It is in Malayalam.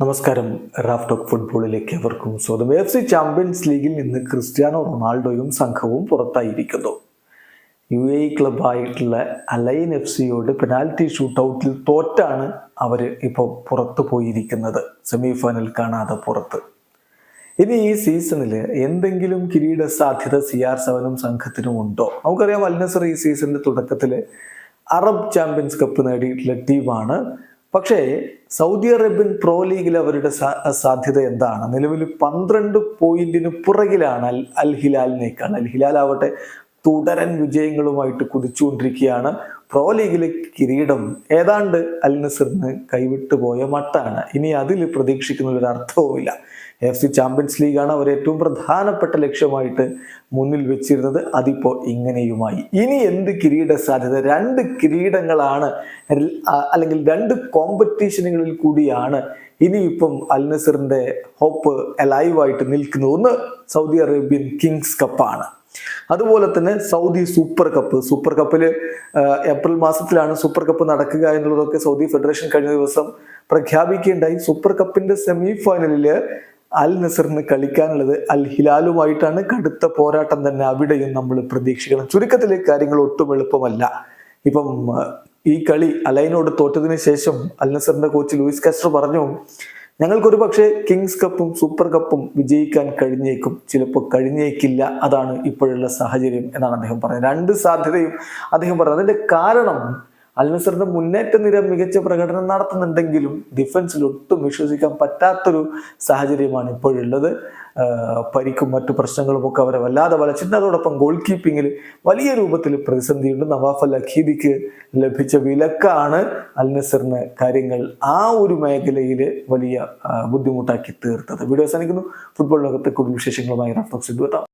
നമസ്കാരം. റാഫ് ടോക്ക് ഫുട്ബോളിലേക്ക് എവർക്കും സ്വാഗതം. AFC ചാമ്പ്യൻസ് ലീഗിൽ നിന്ന് ക്രിസ്ത്യാനോ റൊണാൾഡോയും സംഘവും പുറത്തായിരിക്കുന്നു. UAE ക്ലബായിട്ടുള്ള അലൈൻ FCയോട് പെനാൽറ്റി ഷൂട്ടൗട്ടിൽ തോറ്റാണ് അവർ ഇപ്പോൾ പുറത്തു പോയിരിക്കുന്നത്. സെമി ഫൈനൽ കാണാതെ പുറത്ത്. ഇനി ഈ സീസണിൽ എന്തെങ്കിലും കിരീട സാധ്യത CR7 സംഘത്തിനും ഉണ്ടോ? നമുക്കറിയാം, അൽ നസർ ഈ സീസണിന്റെ തുടക്കത്തിൽ അറബ് ചാമ്പ്യൻസ് കപ്പ് നേടിയിട്ടുള്ള ടീമാണ്. പക്ഷേ സൗദി അറേബ്യൻ പ്രോ ലീഗിൽ അവരുടെ സാധ്യത എന്താണ്? നിലവിൽ 12 പോയിന്റിന് പുറകിലാണ് അൽ ഹിലാലിനേക്കാൾ. അൽ ഹിലാൽ ആവട്ടെ തുടരൻ വിജയങ്ങളുമായിട്ട് കുതിച്ചുകൊണ്ടിരിക്കുകയാണ്. പ്രോ ലീഗിലെ കിരീടം ഏതാണ്ട് അൽ നസറിന് കൈവിട്ടു പോയ മട്ടാണ്. ഇനി അതിൽ പ്രതീക്ഷിക്കുന്ന ഒരു അർത്ഥവുമില്ല. AFC ചാമ്പ്യൻസ് ലീഗാണ് അവർ ഏറ്റവും പ്രധാനപ്പെട്ട ലക്ഷ്യമായിട്ട് മുന്നിൽ വെച്ചിരുന്നത്. അതിപ്പോൾ ഇങ്ങനെയുമായി. ഇനി എന്ത് കിരീട സാധ്യത? 2 കിരീടങ്ങളാണ്, അല്ലെങ്കിൽ 2 കോമ്പറ്റീഷനുകളിൽ കൂടിയാണ് ഇനിയിപ്പം അൽ നസറിന്റെ ഹോപ്പ് അലൈവായിട്ട് നിൽക്കുന്നത്. ഒന്ന് സൗദി അറേബ്യൻ കിങ്സ് കപ്പാണ്, അതുപോലെ തന്നെ സൗദി സൂപ്പർ കപ്പിൽ ഏപ്രിൽ മാസത്തിലാണ് സൂപ്പർ കപ്പ് നടക്കുക എന്നുള്ളതൊക്കെ സൗദി ഫെഡറേഷൻ കഴിഞ്ഞ ദിവസം പ്രഖ്യാപിക്കുകയുണ്ടായി. സൂപ്പർ കപ്പിന്റെ സെമി ഫൈനലില് അൽ നസറിന് കളിക്കാനുള്ളത് അൽ ഹിലാലുമായിട്ടാണ്. കടുത്ത പോരാട്ടം തന്നെ അവിടെയും നമ്മൾ പ്രതീക്ഷിക്കണം. ചുരുക്കത്തിലെ കാര്യങ്ങൾ ഒട്ടും എളുപ്പമല്ല. ഇപ്പം ഈ കളി അലൈനോട് തോറ്റതിന് ശേഷം അൽ നസറിന്റെ കോച്ച് ലൂയിസ് കാസ്ട്രോ പറഞ്ഞു, ഞങ്ങൾക്കൊരു പക്ഷേ കിങ്സ് കപ്പും സൂപ്പർ കപ്പും വിജയിക്കാൻ കഴിഞ്ഞേക്കും, ചിലപ്പോൾ കഴിഞ്ഞേക്കില്ല, അതാണ് ഇപ്പോഴുള്ള സാഹചര്യം എന്നാണ് അദ്ദേഹം പറഞ്ഞത്. 2 സാധ്യതയും അദ്ദേഹം പറഞ്ഞു. അതിന്റെ കാരണം അൽ നസറിന്റെ മുന്നേറ്റ നിര മികച്ച പ്രകടനം നടത്തുന്നുണ്ടെങ്കിലും ഡിഫൻസിൽ ഒട്ടും വിശ്വസിക്കാൻ പറ്റാത്തൊരു സാഹചര്യമാണ് ഇപ്പോഴുള്ളത്. പരിക്കും മറ്റു പ്രശ്നങ്ങളും ഒക്കെ അവരെ വല്ലാതെ വലച്ചിട്ടുണ്ട്. അതോടൊപ്പം ഗോൾ കീപ്പിങ്ങിൽ വലിയ രൂപത്തിൽ പ്രതിസന്ധിയുണ്ട്. നവാഫ് അൽ അഖീദിക്ക് ലഭിച്ച വിലക്കാണ് അൽ നസറിന് കാര്യങ്ങൾ ആ ഒരു മേഖലയിൽ വലിയ ബുദ്ധിമുട്ടാക്കി തീർത്തത്. വീഡിയോ അവസാനിക്കുന്നു. ഫുട്ബോൾ ലോകത്തെ കൂടുതൽ വിശേഷങ്ങളുമായി റാഫ് ടോക്സ് എത്താം.